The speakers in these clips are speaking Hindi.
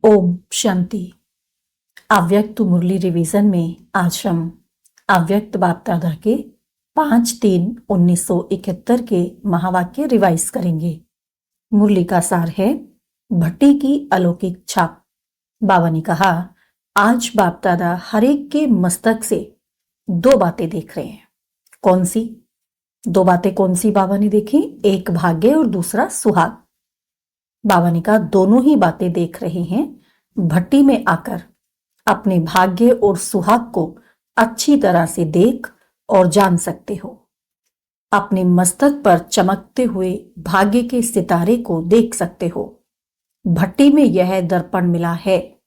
ओम शांति। अव्यक्त मुरली रिवीजन में आज हम अव्यक्त बाप दादा के 5/3/1971 के महावाक्य रिवाइज करेंगे। मुरली का सार है भट्टी की अलौकिक छाप। बाबा ने कहा, आज बाप दादा हर एक के मस्तक से दो बातें देख रहे हैं। कौन सी दो बातें? कौन सी बाबा ने देखी? एक भाग्य और दूसरा सुहाग। बाबा ने कहा, दोनों ही बातें देख रहे हैं। भट्टी में आकर अपने भाग्य और सुहाग को अच्छी तरह से देख और जान सकते हो। अपने मस्तक पर चमकते हुए भाग्य के सितारे को देख सकते हो। भट्टी में यह दर्पण मिला है,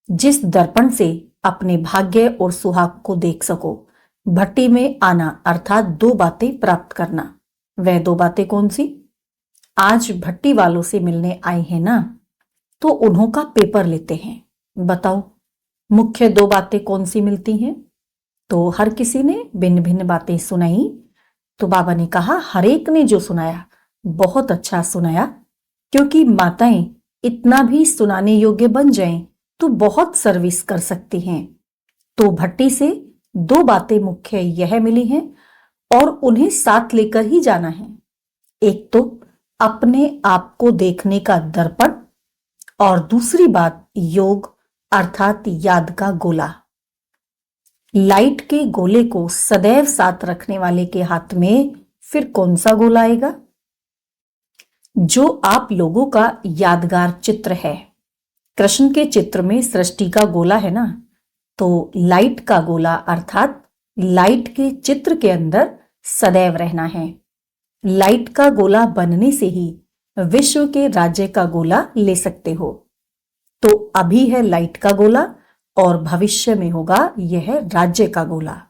जिस दर्पण से अपने भाग्य और सुहाग को देख सको। भट्टी में आना अर्थात दो बातें प्राप्त करना। वह दो बातें कौन सी? आज भट्टी वालों से मिलने आए हैं ना, तो उन्हों का पेपर लेते हैं। बताओ, मुख्य दो बातें कौन सी मिलती हैं? तो हर किसी ने भिन्न भिन्न बातें सुनाई। तो बाबा ने कहा, हर एक ने जो सुनाया बहुत अच्छा सुनाया, क्योंकि माताएं इतना भी सुनाने योग्य बन जाएं तो बहुत सर्विस कर सकती हैं। तो भट्टी से दो बातें मुख्य यह मिली हैं और उन्हें साथ लेकर ही जाना है। एक तो अपने आप को देखने का दर्पण और दूसरी बात योग अर्थात याद का गोला। लाइट के गोले को सदैव साथ रखने वाले के हाथ में फिर कौन सा गोला आएगा? जो आप लोगों का यादगार चित्र है। कृष्ण के चित्र में सृष्टि का गोला है ना, तो लाइट का गोला अर्थात लाइट के चित्र के अंदर सदैव रहना है। लाइट का गोला बनने से ही विश्व के राज्य का गोला ले सकते हो। तो अभी है लाइट का गोला और भविष्य में होगा यह राज्य का गोला।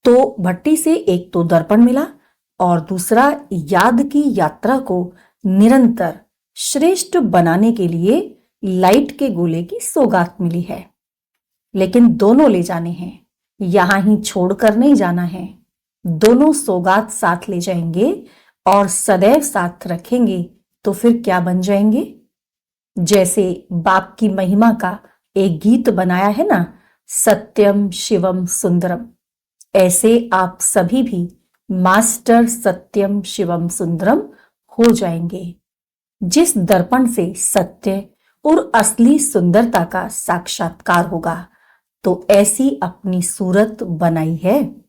तो भट्टी से एक तो दर्पण मिला और दूसरा याद की यात्रा को निरंतर श्रेष्ठ बनाने के लिए लाइट के गोले की सौगात मिली है। लेकिन दोनों ले जाने हैं, यहां ही छोड़कर नहीं जाना है। दोनों सौगात साथ ले जाएंगे और सदैव साथ रखेंगे तो फिर क्या बन जाएंगे? जैसे बाप की महिमा का एक गीत बनाया है ना, सत्यम शिवम सुंदरम, ऐसे आप सभी भी मास्टर सत्यम शिवम सुंदरम हो जाएंगे। जिस दर्पण से सत्य और असली सुंदरता का साक्षात्कार होगा, तो ऐसी अपनी सूरत बनाई है।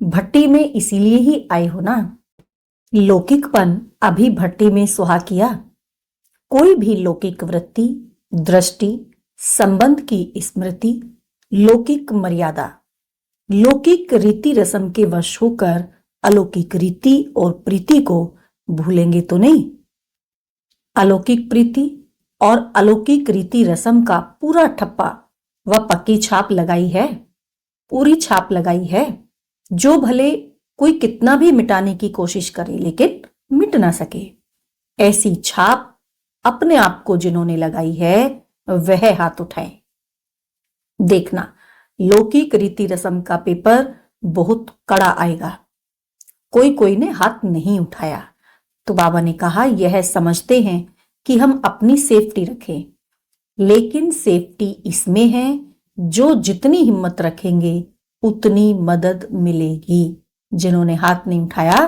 भट्टी में इसीलिए ही आए हो ना। लौकिकपन अभी भट्टी में सुहा किया। कोई भी लौकिक वृत्ति, दृष्टि, संबंध की स्मृति, लौकिक मर्यादा, लौकिक रीति रस्म के वश होकर अलौकिक रीति और प्रीति को भूलेंगे तो नहीं। अलौकिक प्रीति और अलौकिक रीति रस्म का पूरा ठप्पा व पक्की छाप लगाई है, पूरी छाप लगाई है, जो भले कोई कितना भी मिटाने की कोशिश करे लेकिन मिट ना सके। ऐसी छाप अपने आप को जिन्होंने लगाई है वह हाथ उठाए। देखना, लौकिक रीति रस्म का पेपर बहुत कड़ा आएगा। कोई कोई ने हाथ नहीं उठाया। तो बाबा ने कहा, यह समझते हैं कि हम अपनी सेफ्टी रखें, लेकिन सेफ्टी इसमें है जो जितनी हिम्मत रखेंगे उतनी मदद मिलेगी। जिन्होंने हाथ नहीं उठाया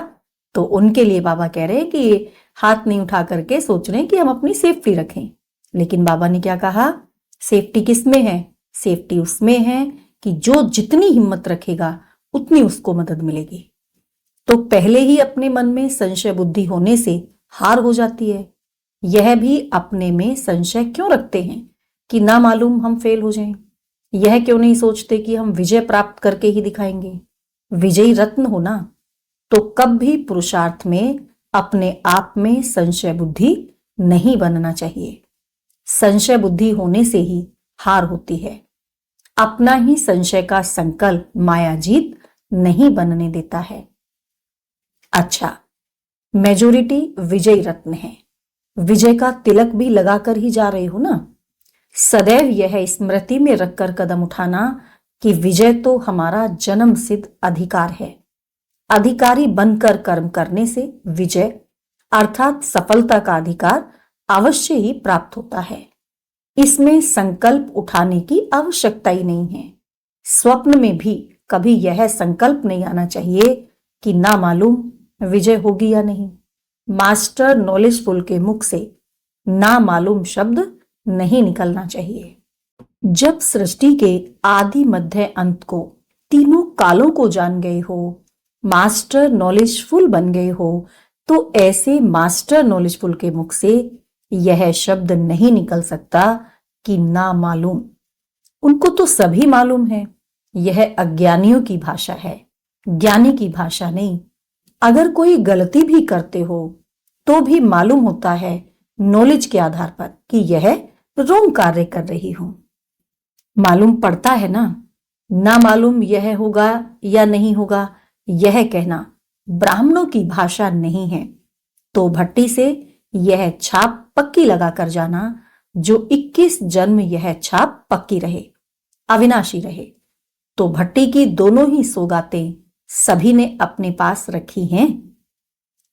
तो उनके लिए बाबा कह रहे हैं कि हाथ नहीं उठा करके सोच रहे हैं कि हम अपनी सेफ्टी रखें। लेकिन बाबा ने क्या कहा? सेफ्टी किस में है? सेफ्टी उसमें है कि जो जितनी हिम्मत रखेगा उतनी उसको मदद मिलेगी। तो पहले ही अपने मन में संशय बुद्धि होने से हार हो जाती है। यह भी अपने में संशय क्यों रखते हैं कि ना मालूम हम फेल हो जाएं? यह क्यों नहीं सोचते कि हम विजय प्राप्त करके ही दिखाएंगे? विजयी रत्न हो ना, तो कब भी पुरुषार्थ में अपने आप में संशय बुद्धि नहीं बनना चाहिए। संशय बुद्धि होने से ही हार होती है। अपना ही संशय का संकल्प मायाजीत नहीं बनने देता है। अच्छा, मेजोरिटी विजयी रत्न है, विजय का तिलक भी लगाकर ही जा रहे हो ना। सदैव यह स्मृति में रखकर कदम उठाना कि विजय तो हमारा जन्म सिद्ध अधिकार है। अधिकारी बनकर कर्म करने से विजय अर्थात सफलता का अधिकार अवश्य ही प्राप्त होता है। इसमें संकल्प उठाने की आवश्यकता ही नहीं है। स्वप्न में भी कभी यह संकल्प नहीं आना चाहिए कि ना मालूम विजय होगी या नहीं। मास्टर नॉलेजफुल के मुख से ना मालूम शब्द नहीं निकलना चाहिए। जब सृष्टि के आदि मध्य अंत को, तीनों कालों को जान गए हो, मास्टर नॉलेजफुल बन गए हो, तो ऐसे मास्टर नॉलेजफुल के मुख से यह शब्द नहीं निकल सकता कि ना मालूम। उनको तो सभी मालूम है। यह अज्ञानियों की भाषा है, ज्ञानी की भाषा नहीं। अगर कोई गलती भी करते हो तो भी मालूम होता है नॉलेज के आधार पर कि यह रॉन्ग कार्य कर रही हूं। मालूम पड़ता है ना मालूम यह होगा या नहीं होगा, यह कहना ब्राह्मणों की भाषा नहीं है। तो भट्टी से यह छाप पक्की लगा कर जाना, जो 21 जन्म यह छाप पक्की रहे, अविनाशी रहे। तो भट्टी की दोनों ही सौगातें सभी ने अपने पास रखी हैं।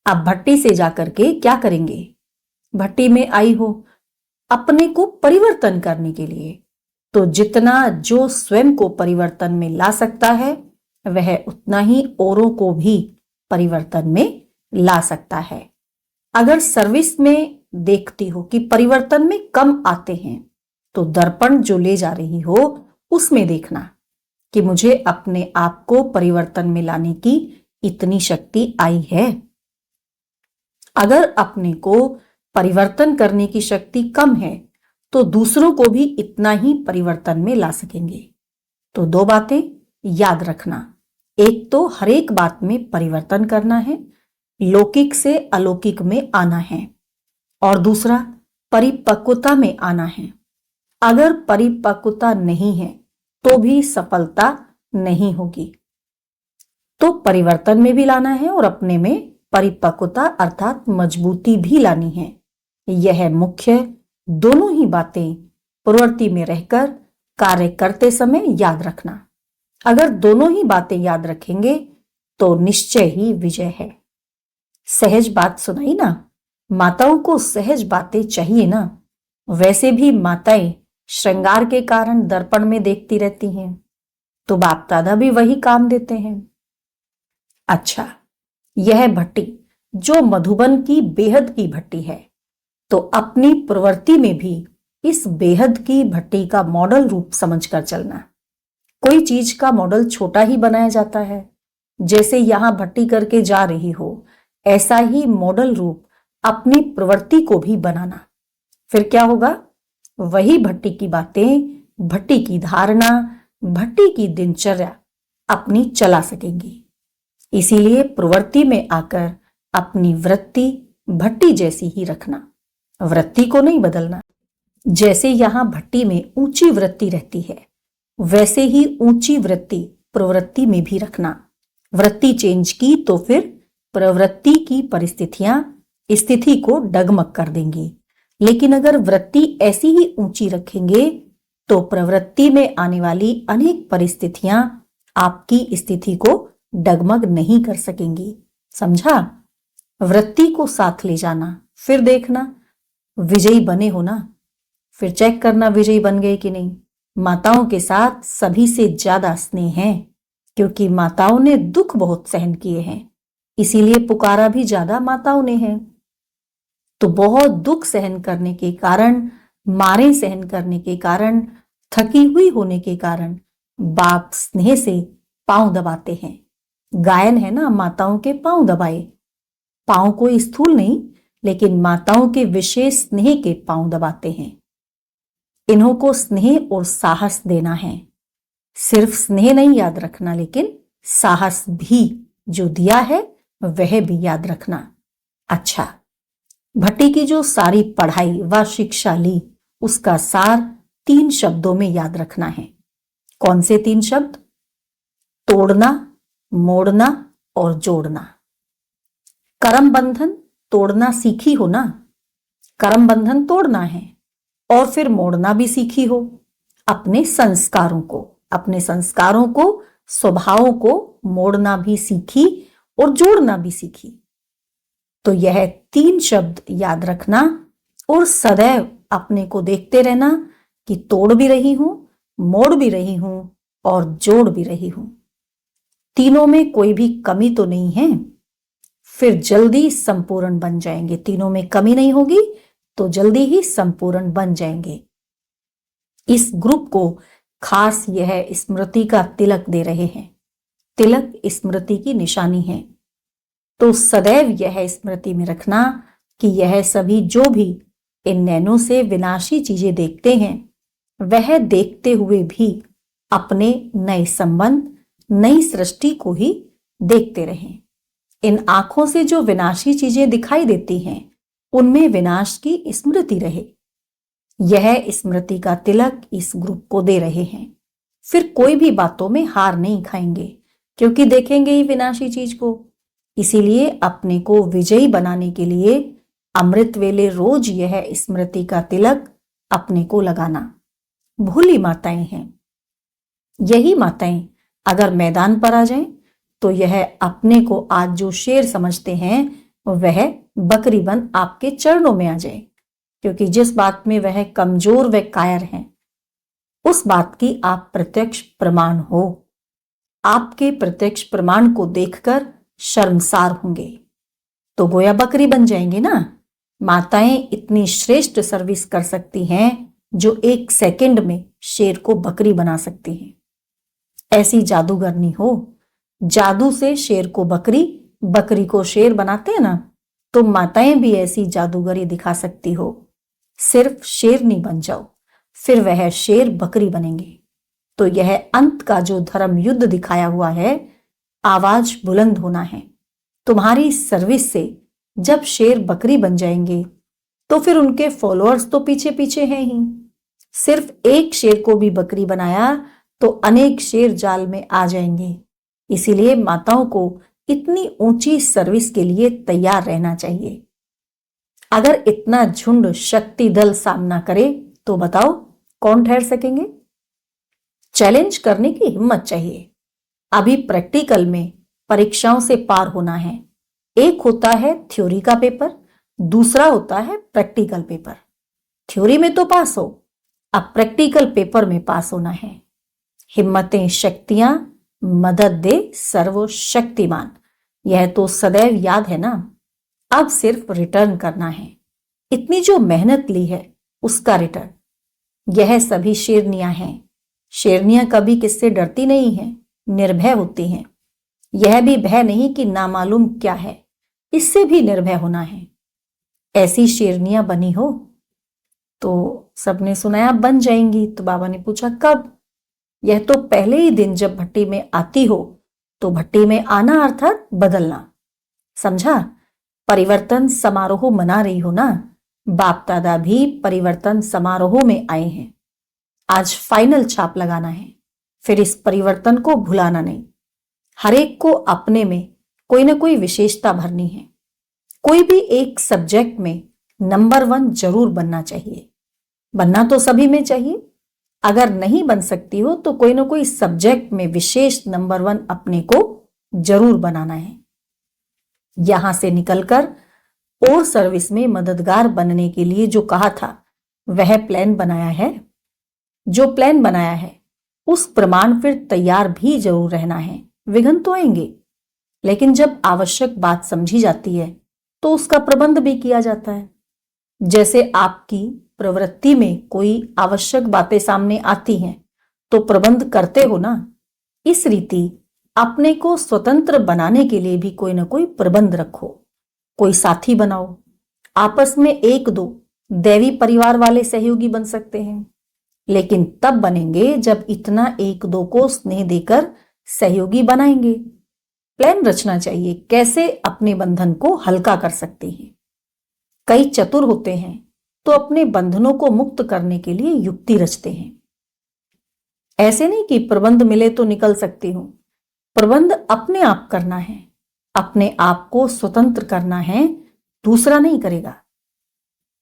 अब भट्टी से जाकर के क्या करेंगे? भट्टी में आई हो अपने को परिवर्तन करने के लिए, तो जितना जो स्वयं को परिवर्तन में ला सकता है वह उतना ही औरों को भी परिवर्तन में ला सकता है। अगर सर्विस में देखती हो कि परिवर्तन में कम आते हैं, तो दर्पण जो ले जा रही हो उसमें देखना कि मुझे अपने आप को परिवर्तन में लाने की इतनी शक्ति आई है। अगर अपने को परिवर्तन करने की शक्ति कम है तो दूसरों को भी इतना ही परिवर्तन में ला सकेंगे। तो दो बातें याद रखना, एक तो हर एक बात में परिवर्तन करना है, लौकिक से अलौकिक में आना है, और दूसरा परिपक्वता में आना है। अगर परिपक्वता नहीं है तो भी सफलता नहीं होगी। तो परिवर्तन में भी लाना है और अपने में परिपक्वता अर्थात मजबूती भी लानी है। यह मुख्य दोनों ही बातें प्रवृत्ति में रहकर कार्य करते समय याद रखना। अगर दोनों ही बातें याद रखेंगे तो निश्चय ही विजय है। सहज बात सुनाई ना, माताओं को सहज बातें चाहिए ना। वैसे भी माताएं श्रृंगार के कारण दर्पण में देखती रहती हैं, तो बाप दादा भी वही काम देते हैं। अच्छा, यह भट्टी जो मधुबन की बेहद की भट्टी है, तो अपनी प्रवृत्ति में भी इस बेहद की भट्टी का मॉडल रूप समझकर चलना। कोई चीज का मॉडल छोटा ही बनाया जाता है, जैसे यहां भट्टी करके जा रही हो, ऐसा ही मॉडल रूप अपनी प्रवृत्ति को भी बनाना। फिर क्या होगा? वही भट्टी की बातें, भट्टी की धारणा, भट्टी की दिनचर्या अपनी चला सकेंगी। इसीलिए प्रवृत्ति में आकर अपनी वृत्ति भट्टी जैसी ही रखना, वृत्ति को नहीं बदलना। जैसे यहां भट्टी में ऊंची वृत्ति रहती है, वैसे ही ऊंची वृत्ति प्रवृत्ति में भी रखना। वृत्ति चेंज की तो फिर प्रवृत्ति की परिस्थितियां स्थिति को डगमग कर देंगी। लेकिन अगर वृत्ति ऐसी ही ऊंची रखेंगे तो प्रवृत्ति में आने वाली अनेक परिस्थितियां आपकी स्थिति को डगमग नहीं कर सकेंगी। समझा? वृत्ति को साथ ले जाना, फिर देखना विजयी बने हो ना, फिर चेक करना विजयी बन गए कि नहीं। माताओं के साथ सभी से ज्यादा स्नेह है, क्योंकि माताओं ने दुख बहुत सहन किए हैं, इसीलिए पुकारा भी ज्यादा माताओं ने है। तो बहुत दुख सहन करने के कारण, मारे सहन करने के कारण, थकी हुई होने के कारण बाप स्नेह से पांव दबाते हैं। गायन है ना, माताओं के पांव दबाए। पांव कोई स्थूल नहीं, लेकिन माताओं के विशेष स्नेह के पांव दबाते हैं। इन्हों को स्नेह और साहस देना है। सिर्फ स्नेह नहीं याद रखना, लेकिन साहस भी जो दिया है वह भी याद रखना। अच्छा, भट्टी की जो सारी पढ़ाई व शिक्षा ली, उसका सार 3 शब्दों में याद रखना है। कौन से 3 शब्द? तोड़ना, मोड़ना और जोड़ना। कर्म बंधन तोड़ना सीखी हो ना, कर्म बंधन तोड़ना है, और फिर मोड़ना भी सीखी हो। अपने संस्कारों को, स्वभावों को मोड़ना भी सीखी और जोड़ना भी सीखी। तो यह 3 शब्द याद रखना और सदैव अपने को देखते रहना कि तोड़ भी रही हूं, मोड़ भी रही हूं और जोड़ भी रही हूं। तीनों में कोई भी कमी तो नहीं है, फिर जल्दी संपूर्ण बन जाएंगे। तीनों में कमी नहीं होगी तो जल्दी ही संपूर्ण बन जाएंगे। इस ग्रुप को खास यह स्मृति का तिलक दे रहे हैं। तिलक स्मृति की निशानी है, तो सदैव यह स्मृति में रखना कि यह सभी जो भी इन नैनों से विनाशी चीजें देखते हैं, वह देखते हुए भी अपने नए संबंध, नई सृष्टि को ही देखते रहें। इन आंखों से जो विनाशी चीजें दिखाई देती हैं, उनमें विनाश की स्मृति रहे। यह स्मृति का तिलक इस ग्रुप को दे रहे हैं। फिर कोई भी बातों में हार नहीं खाएंगे, क्योंकि देखेंगे ही विनाशी चीज को। इसीलिए अपने को विजयी बनाने के लिए अमृत वेले रोज यह स्मृति का तिलक अपने को लगाना। भोली माताएं हैं। यही माताएं अगर मैदान पर आ जाएं, तो यह अपने को आज जो शेर समझते हैं, वह बकरी बन आपके चरणों में आ जाए, क्योंकि जिस बात में वह कमजोर व कायर हैं, उस बात की आप प्रत्यक्ष प्रमाण हो। आपके प्रत्यक्ष प्रमाण को देखकर शर्मसार होंगे, तो गोया बकरी बन जाएंगे ना। माताएं इतनी श्रेष्ठ सर्विस कर सकती हैं जो 1 सेकंड में शेर को बकरी बना सकती हैं। ऐसी जादूगरनी हो। जादू से शेर को बकरी, बकरी को शेर बनाते हैं ना, तो माताएं भी ऐसी जादूगरी दिखा सकती हो। सिर्फ शेरनी बन जाओ, फिर वह शेर बकरी बनेंगे। तो यह अंत का जो धर्म युद्ध दिखाया हुआ है, आवाज बुलंद होना है। तुम्हारी सर्विस से जब शेर बकरी बन जाएंगे, तो फिर उनके फॉलोअर्स तो पीछे पीछे हैं ही। सिर्फ एक शेर को भी बकरी बनाया तो अनेक शेर जाल में आ जाएंगे। इसीलिए माताओं को इतनी ऊंची सर्विस के लिए तैयार रहना चाहिए। अगर इतना झुंड शक्ति दल सामना करे, तो बताओ कौन ठहर सकेंगे? चैलेंज करने की हिम्मत चाहिए। अभी प्रैक्टिकल में परीक्षाओं से पार होना है। एक होता है थ्योरी का पेपर, दूसरा होता है प्रैक्टिकल पेपर। थ्योरी में तो पास हो, अब प्रैक्टिकल पेपर में पास होना है। हिम्मतें शक्तियां, मदद दे सर्वशक्तिमान, यह तो सदैव याद है ना। अब सिर्फ रिटर्न करना है। इतनी जो मेहनत ली है, उसका रिटर्न। यह सभी शेरनियां हैं। शेरनियां कभी किससे डरती नहीं हैं, निर्भय होती हैं। यह भी भय नहीं कि नामालूम क्या है, इससे भी निर्भय होना है। ऐसी शेरनियां बनी हो? तो सबने सुनाया बन जाएंगी। तो बाबा ने पूछा कब? यह तो पहले ही दिन जब भट्टी में आती हो। तो भट्टी में आना अर्थात बदलना, समझा? परिवर्तन समारोह मना रही हो ना। बाप दादा भी परिवर्तन समारोह में आए हैं। आज फाइनल छाप लगाना है, फिर इस परिवर्तन को भुलाना नहीं। हर एक को अपने में कोई ना कोई विशेषता भरनी है। कोई भी एक सब्जेक्ट में नंबर 1 जरूर बनना चाहिए। बनना तो सभी में चाहिए। अगर नहीं बन सकती हो तो कोई ना कोई सब्जेक्ट में विशेष नंबर 1 अपने को जरूर बनाना है। यहां से निकलकर और सर्विस में मददगार बनने के लिए जो कहा था, वह प्लान बनाया है। जो प्लान बनाया है, उस प्रमाण फिर तैयार भी जरूर रहना है। विघ्न तो आएंगे, लेकिन जब आवश्यक बात समझी जाती है, तो उसका प्रबंध भी किया जाता है। जैसे आपकी प्रवृत्ति में कोई आवश्यक बातें सामने आती हैं, तो प्रबंध करते हो ना। इस रीति अपने को स्वतंत्र बनाने के लिए भी कोई ना कोई प्रबंध रखो। कोई साथी बनाओ। आपस में 1-2 दैवी परिवार वाले सहयोगी बन सकते हैं, लेकिन तब बनेंगे जब इतना 1-2 को स्नेह देकर सहयोगी बनाएंगे। प्लान रचना चाहिए कैसे अपने बंधन को हल्का कर सकते हैं। कई चतुर होते हैं तो अपने बंधनों को मुक्त करने के लिए युक्ति रचते हैं। ऐसे नहीं कि प्रबंध मिले तो निकल सकती हूं। प्रबंध अपने आप करना है, अपने आप को स्वतंत्र करना है, दूसरा नहीं करेगा।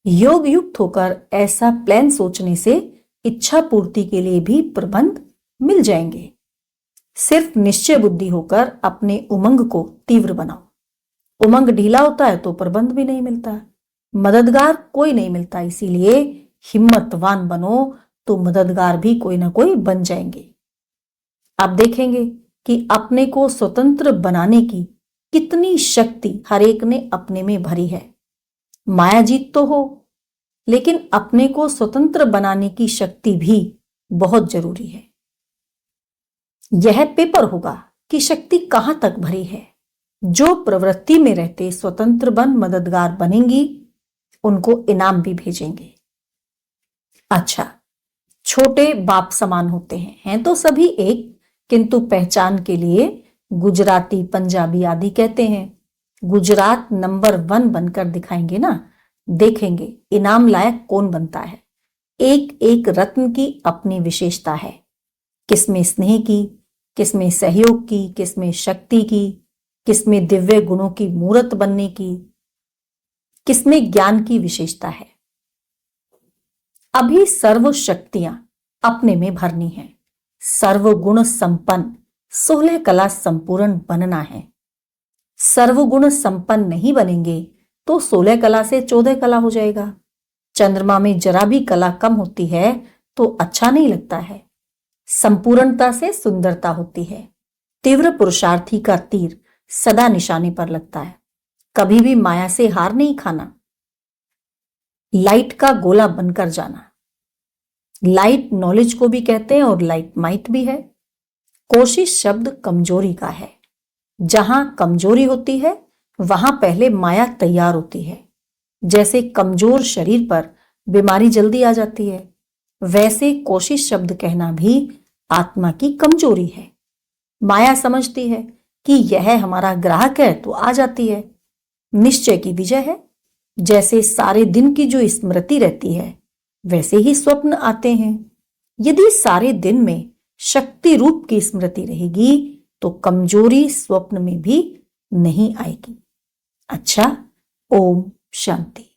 योग युक्त होकर ऐसा प्लान सोचने से इच्छा पूर्ति के लिए भी प्रबंध मिल जाएंगे। सिर्फ निश्चय बुद्धि होकर अपने उमंग को तीव्र बनाओ। उमंग ढीला होता है तो प्रबंध भी नहीं मिलता, मददगार कोई नहीं मिलता। इसीलिए हिम्मतवान बनो तो मददगार भी कोई ना कोई बन जाएंगे। आप देखेंगे कि अपने को स्वतंत्र बनाने की कितनी शक्ति हर एक ने अपने में भरी है। मायाजीत तो हो, लेकिन अपने को स्वतंत्र बनाने की शक्ति भी बहुत जरूरी है। यह पेपर होगा कि शक्ति कहां तक भरी है। जो प्रवृत्ति में रहते स्वतंत्र बन मददगार बनेंगी, उनको इनाम भी भेजेंगे। अच्छा, छोटे बाप समान होते हैं तो सभी एक, किंतु पहचान के लिए गुजराती, पंजाबी आदि कहते हैं। गुजरात नंबर 1 बनकर दिखाएंगे ना, देखेंगे इनाम लायक कौन बनता है। एक एक रत्न की अपनी विशेषता है, किसमें स्नेह की, किसमें सहयोग की, किसमें शक्ति की, किसमें दिव्य गुणों की मूर्त बनने की, किसमें ज्ञान की विशेषता है। अभी सर्व शक्तियां अपने में भरनी है। सर्वगुण संपन्न 16 कला संपूर्ण बनना है। सर्वगुण संपन्न नहीं बनेंगे तो 16 कला से 14 कला हो जाएगा। चंद्रमा में जरा भी कला कम होती है तो अच्छा नहीं लगता है। संपूर्णता से सुंदरता होती है। तीव्र पुरुषार्थी का तीर सदा निशाने पर लगता है। कभी भी माया से हार नहीं खाना। लाइट का गोला बनकर जाना। लाइट नॉलेज को भी कहते हैं और लाइट माइट भी है। कोशिश शब्द कमजोरी का है। जहां कमजोरी होती है वहां पहले माया तैयार होती है। जैसे कमजोर शरीर पर बीमारी जल्दी आ जाती है, वैसे कोशिश शब्द कहना भी आत्मा की कमजोरी है। माया समझती है कि यह हमारा ग्राहक है तो आ जाती है। निश्चय की विजय है। जैसे सारे दिन की जो स्मृति रहती है, वैसे ही स्वप्न आते हैं। यदि सारे दिन में शक्ति रूप की स्मृति रहेगी तो कमजोरी स्वप्न में भी नहीं आएगी। अच्छा, ओम शांति।